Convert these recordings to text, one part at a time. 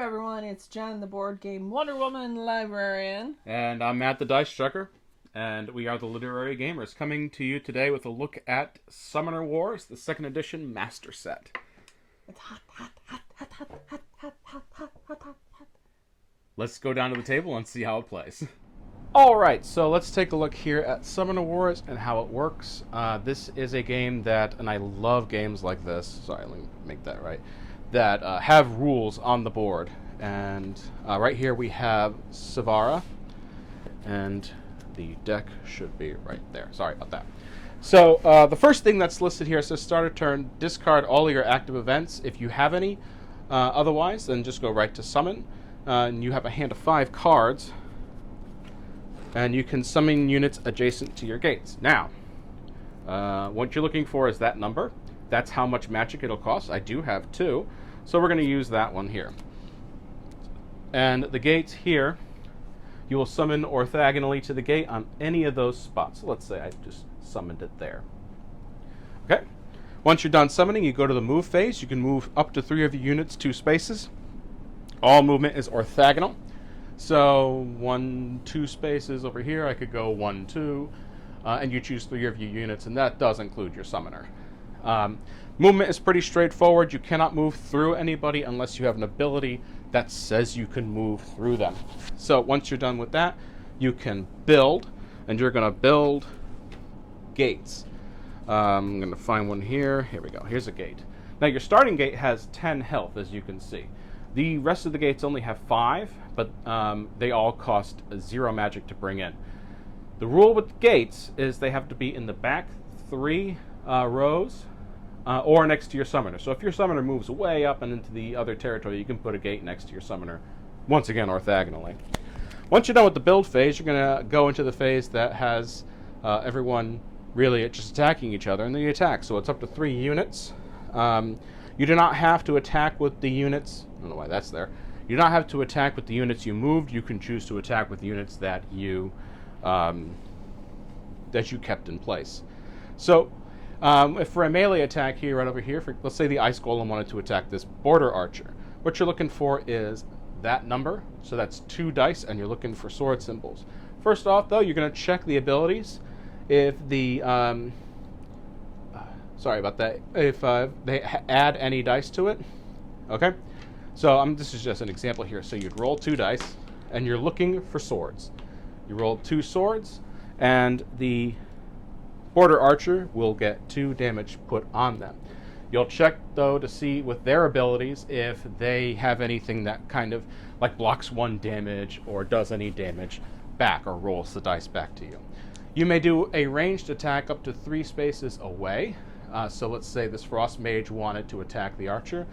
everyone, it's Jenn, the board game Wonder Woman Librarian. And I'm Matt, the Dice Trucker, and we are the Literary Gamers, coming to you today with a look at Summoner Wars, the 2nd edition Master Set. It's hot, hot, hot, hot, hot, hot, hot, hot, hot, hot, hot. Let's go down to the table and see how it plays. Alright, so let's take a look here at Summoner Wars and how it works. This is a game that, and I love games like this, sorry, let me make that right, that have rules on the board. And right here we have Savara, and the deck should be right there. Sorry about that. So the first thing that's listed here says start a turn, discard all of your active events if you have any. Otherwise, then just go right to summon. And you have a hand of 5 cards, and you can summon units adjacent to your gates. Now, what you're looking for is that number. That's how much magic it'll cost. I do have 2, so we're going to use that one here. And the gates here, you will summon orthogonally to the gate on any of those spots. So let's say I just summoned it there. Okay. Once you're done summoning, you go to the move phase. You can move up to 3 of your units 2 spaces. All movement is orthogonal. So 1, 2 spaces over here, I could go 1, 2, and you choose 3 of your units, and that does include your summoner. Movement is pretty straightforward. You cannot move through anybody unless you have an ability that says you can move through them. So once you're done with that, you can build, and you're going to build gates. I'm going to find one here. Here we go. Here's a gate. Now your starting gate has 10 health, as you can see. The rest of the gates only have 5, but they all cost 0 magic to bring in. The rule with gates is they have to be in the back 3 rows or next to your summoner. So if your summoner moves way up and into the other territory, you can put a gate next to your summoner, once again orthogonally. Once you're done with the build phase, you're going to go into the phase that has everyone really just attacking each other, and then you attack. So it's up to 3 units. You do not have to attack with the units. I don't know why that's there. You do not have to attack with the units you moved. You can choose to attack with units that you kept in place. So if for a melee attack here, right over here, let's say the Ice Golem wanted to attack this Border Archer. What you're looking for is that number. So that's 2 dice, and you're looking for sword symbols. First off, though, you're going to check the abilities. If the sorry about that. If they add any dice to it, okay. So this is just an example here. So you'd roll 2 dice, and you're looking for swords. You roll 2 swords, and the Border Archer will get 2 damage put on them. You'll check, though, to see with their abilities if they have anything that kind of like blocks 1 damage or does any damage back or rolls the dice back to you. You may do a ranged attack up to 3 spaces away. So let's say this Frost Mage wanted to attack the Archer,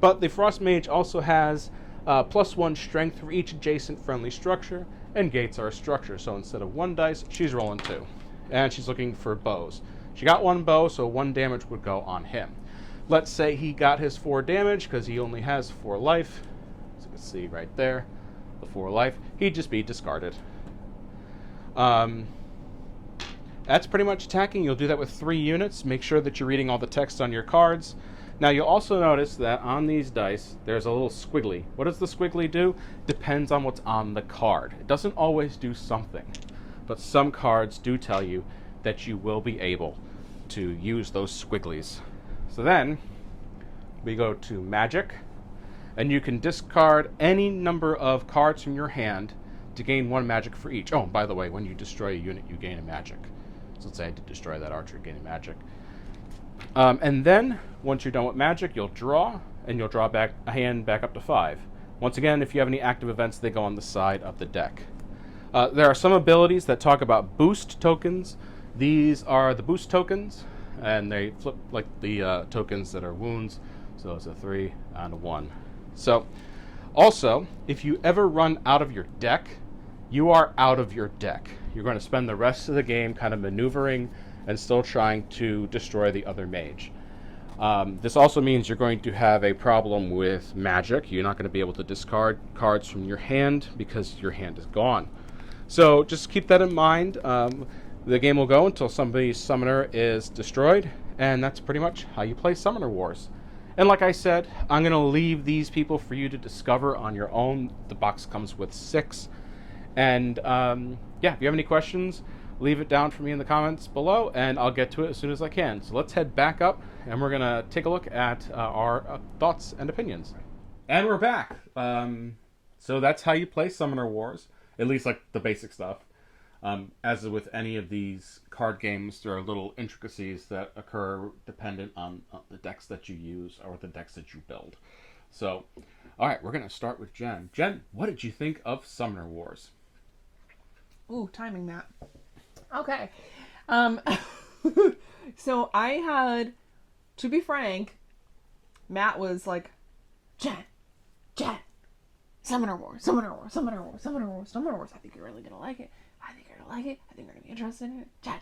but the Frost Mage also has +1 strength for each adjacent friendly structure, and gates are a structure, so instead of 1 dice, she's rolling 2. And she's looking for bows. She got 1 bow, so 1 damage would go on him. Let's say he got his 4 damage, because he only has 4 life. So you can see right there, the 4 life. He'd just be discarded. That's pretty much attacking. You'll do that with 3 units. Make sure that you're reading all the text on your cards. Now you'll also notice that on these dice, there's a little squiggly. What does the squiggly do? Depends on what's on the card. It doesn't always do something, but some cards do tell you that you will be able to use those squigglies. So then, we go to Magic, and you can discard any number of cards from your hand to gain 1 magic for each. Oh, by the way, when you destroy a unit, you gain a magic. So let's say I did destroy that Archer, gain a magic. And then, once you're done with Magic, you'll draw, and you'll draw back a hand back up to 5. Once again, if you have any active events, they go on the side of the deck. There are some abilities that talk about boost tokens. These are the boost tokens, and they flip like the tokens that are wounds. So it's a 3 and a 1. So, also, if you ever run out of your deck, you are out of your deck. You're going to spend the rest of the game kind of maneuvering and still trying to destroy the other mage. This also means you're going to have a problem with magic. You're not going to be able to discard cards from your hand because your hand is gone. So just keep that in mind. The game will go until somebody's summoner is destroyed, and that's pretty much how you play Summoner Wars. And like I said, I'm going to leave these people for you to discover on your own. The box comes with 6. And yeah, if you have any questions, leave it down for me in the comments below, and I'll get to it as soon as I can. So let's head back up, and we're going to take a look at our thoughts and opinions. And we're back. So that's how you play Summoner Wars, at least like the basic stuff. As with any of these card games, there are little intricacies that occur dependent on the decks that you use or the decks that you build. So, all right, we're going to start with Jen. Jen, what did you think of Summoner Wars? Ooh, timing that. Okay. So I had, to be frank, Matt was like, Jen, Summoner Wars, Summoner Wars, Summoner Wars, Summoner Wars, Summoner Wars. I think you're really going to like it. I think you're going to like it. I think you're going to be interested in it. Jen.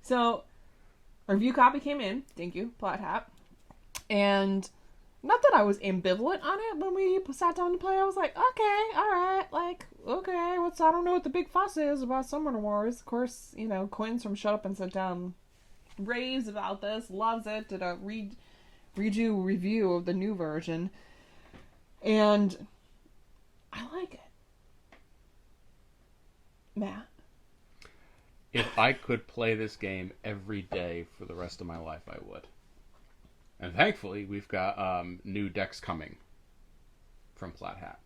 So, a review copy came in. Thank you, Plaid Hat. And not that I was ambivalent on it when we sat down to play. I was like, okay, all right, like, okay, I don't know what the big fuss is about Summoner Wars. Of course, you know, Quinn's from Shut Up and Sit Down raves about this, loves it, did a redo review of the new version. And I like it. Matt? If I could play this game every day for the rest of my life, I would. And thankfully, we've got new decks coming from Plaid Hat.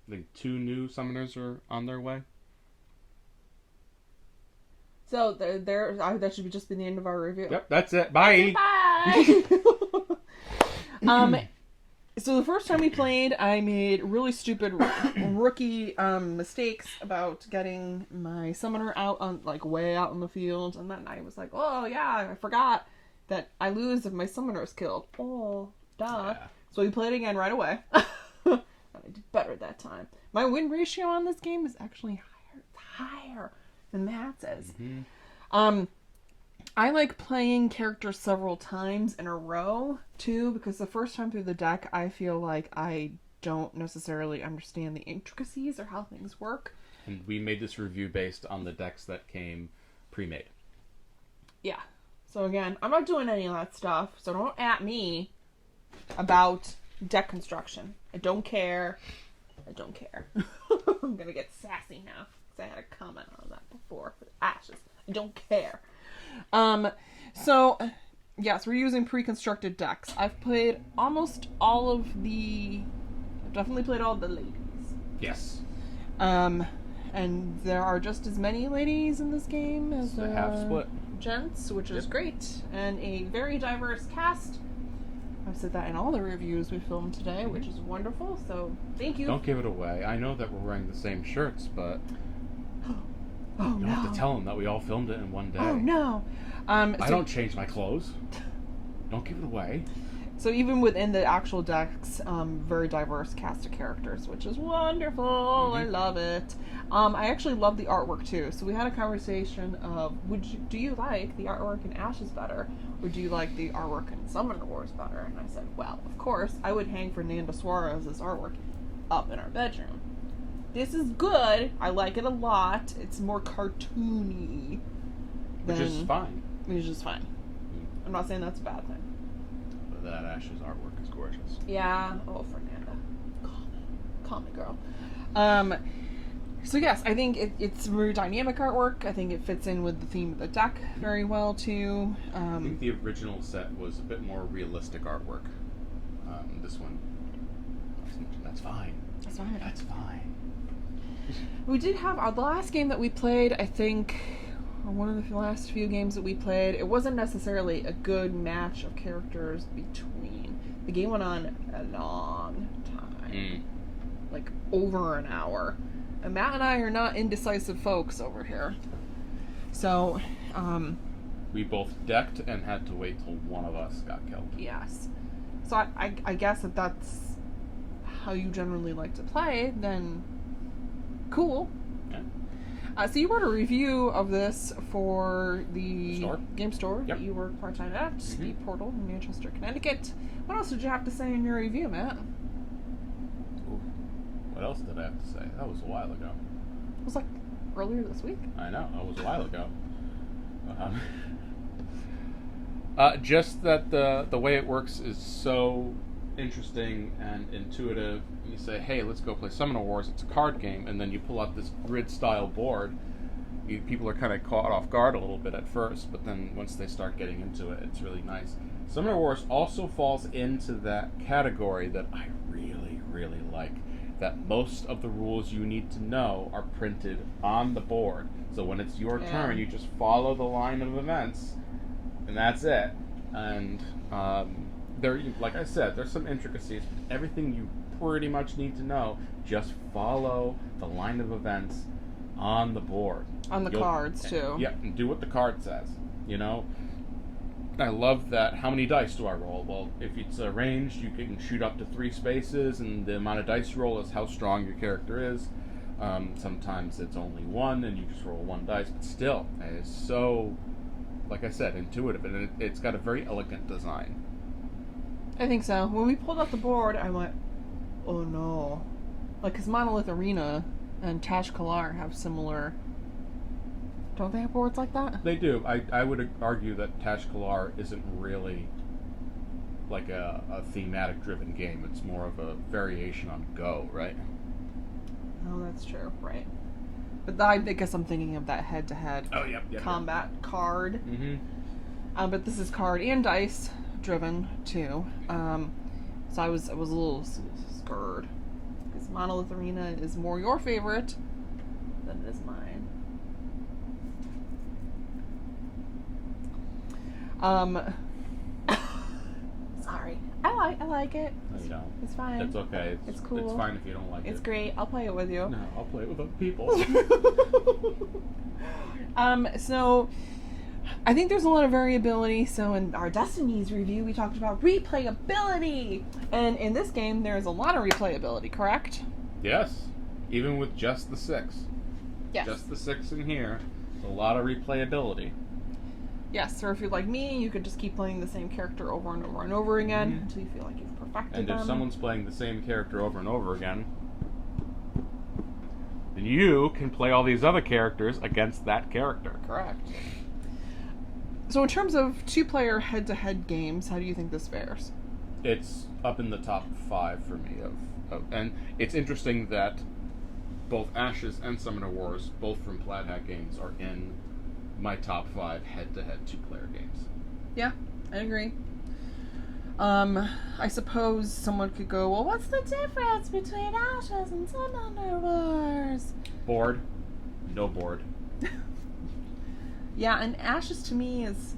I think 2 new summoners are on their way. So that should just be the end of our review. Yep, that's it. Bye. Bye. So the first time we played, I made really stupid rookie mistakes about getting my summoner out on way out in the field, and then I was like, oh yeah, I forgot that I lose if my summoner is killed. Oh, duh. Yeah. So we played again right away. I did better that time. My win ratio on this game is actually higher than Matt's is. Mm-hmm. I like playing characters several times in a row, too, because the first time through the deck, I feel like I don't necessarily understand the intricacies or how things work. And we made this review based on the decks that came pre-made. Yeah. So again, I'm not doing any of that stuff, so don't at me about deck construction. I don't care. I'm gonna get sassy now, because I had a comment on that before with Ashes. I don't care. So, yes, we're using pre-constructed decks. I've played almost all of I've definitely played all of the ladies. Yes. And there are just as many ladies in this game as they have split gents, which is great, and a very diverse cast. I've said that in all the reviews we filmed today, which is wonderful, so thank you. Don't give it away. I know that we're wearing the same shirts, but oh, you don't have to tell them that we all filmed it in one day. Oh, no. I don't change my clothes. Don't give it away. So even within the actual decks, very diverse cast of characters, which is wonderful. Mm-hmm. I love it. I actually love the artwork too. So we had a conversation of, do you like the artwork in Ashes better, or do you like the artwork in Summoner Wars better? And I said, well, of course, I would hang Fernanda Suarez's artwork up in our bedroom. This is good. I like it a lot. It's more cartoony. Which is fine. Which is fine. I'm not saying that's a bad thing. That Ash's artwork is gorgeous. Yeah. Oh, Fernanda. Call me, girl. So yes, I think it's very dynamic artwork. I think it fits in with the theme of the deck very well, too. I think the original set was a bit more realistic artwork. This one, that's fine. That's fine. That's fine. We did have, the last game that we played, I think, or one of the last few games that we played, it wasn't necessarily a good match of characters between. The game went on a long time. Like over an hour. And Matt and I are not indecisive folks over here. So, we both decked and had to wait till one of us got killed. Yes. So I guess if that's how you generally like to play, then cool. Yeah. So you wrote a review of this for the game store that you work part-time at, the Portal in Manchester, Connecticut. What else did you have to say in your review, Matt? Ooh. What else did I have to say? That was a while ago. It was like earlier this week. I know, it was a while ago. Just that the way it works is so interesting and intuitive. You say, hey, let's go play Summoner Wars. It's a card game, and then you pull out this grid-style board. People are kind of caught off guard a little bit at first, but then once they start getting into it, it's really nice. Summoner Wars also falls into that category that I really, really like. That most of the rules you need to know are printed on the board. So when it's your turn, you just follow the line of events, and that's it. And there, like I said, there's some intricacies, but everything you pretty much need to know, just follow the line of events on the board. On the cards, too. Yeah, and do what the card says, you know? I love that. How many dice do I roll? Well, if it's arranged, you can shoot up to 3 spaces, and the amount of dice you roll is how strong your character is. Sometimes it's only 1, and you just roll 1 dice, but still, it is so, like I said, intuitive, and it's got a very elegant design. I think so. When we pulled out the board, I went, oh no. Like, because Monolith Arena and Tash Kalar have similar... Don't they have boards like that? They do. I would argue that Tash Kalar isn't really like a thematic-driven game. It's more of a variation on Go, right? Oh, that's true. Right. But I guess I'm thinking of that head-to-head combat card. Mm-hmm. But this is card and dice-driven, too. So I was a little scared. Because Monolith Arena is more your favorite than it is mine. Sorry. I like it. No, you don't. It's fine. It's okay. It's cool. It's fine if you don't like it. It's great. I'll play it with you. No, I'll play it with other people. So I think there's a lot of variability. So in our Destinies review, we talked about replayability. And in this game, there's a lot of replayability, correct? Yes. Even with just the 6. Yes. Just the 6 in here. There's a lot of replayability. Yes, or if you're like me, you could just keep playing the same character over and over and over again until you feel like you've perfected them. And if someone's playing the same character over and over again, then you can play all these other characters against that character. Correct. So in terms of 2-player head-to-head games, how do you think this fares? It's up in the top 5 for me. And it's interesting that both Ashes and Summoner Wars, both from Plaid Hat Games, are in my top 5 head-to-head 2-player games. Yeah, I agree. I suppose someone could go, well, what's the difference between Ashes and Summoner Wars? Board. No board. Yeah, and Ashes to me is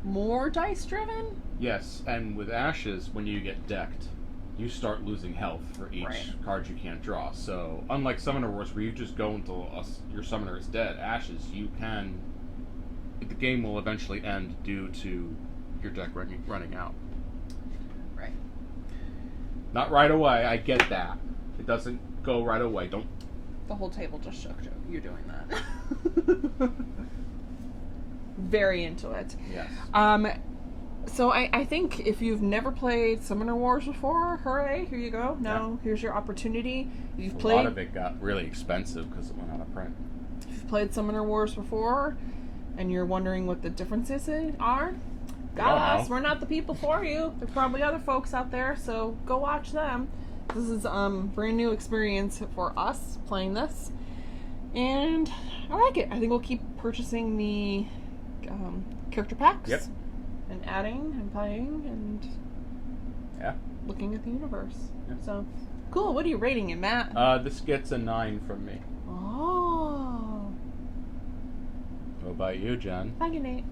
more dice-driven. Yes, and with Ashes, when you get decked, you start losing health for each card you can't draw. So, unlike Summoner Wars, where you just go until your summoner is dead, Ashes, you can... The game will eventually end due to your deck running out. Right. Not right away, I get that. It doesn't go right away. Don't... The whole table just shook, Joe. You're doing that. Very into it. Yes. So I think if you've never played Summoner Wars before, hooray, here you go. Now, here's your opportunity. You've played... A lot of it got really expensive because it went out of print. If you've played Summoner Wars before, and you're wondering what the differences are, got us. We're not the people for you. There's probably other folks out there, so go watch them. This is brand new experience for us playing this. And I like it. I think we'll keep purchasing the character packs. Yep. And adding and playing and looking at the universe. Yeah. So, cool. What are you rating it, Matt? This gets a 9 from me. Oh. What about you, Jen? Thank you, Nate.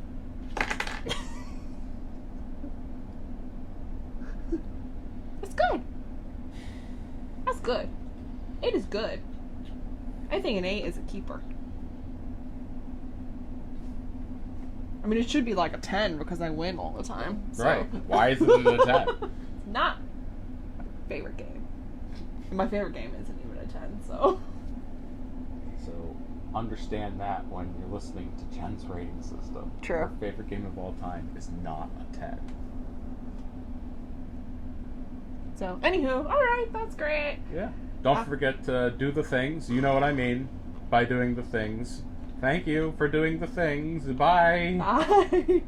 It's good. That's good. 8 is good. I think an 8 is a keeper. I mean, it should be like a 10 because I win all the time. So. Right. Why is it a 10? It's not my favorite game. And my favorite game isn't even a 10, so... So, understand that when you're listening to Jen's rating system. True. Her favorite game of all time is not a 10. So, anywho, alright, that's great. Yeah. Don't forget to do the things. You know what I mean by doing the things. Thank you for doing the things. Bye. Bye.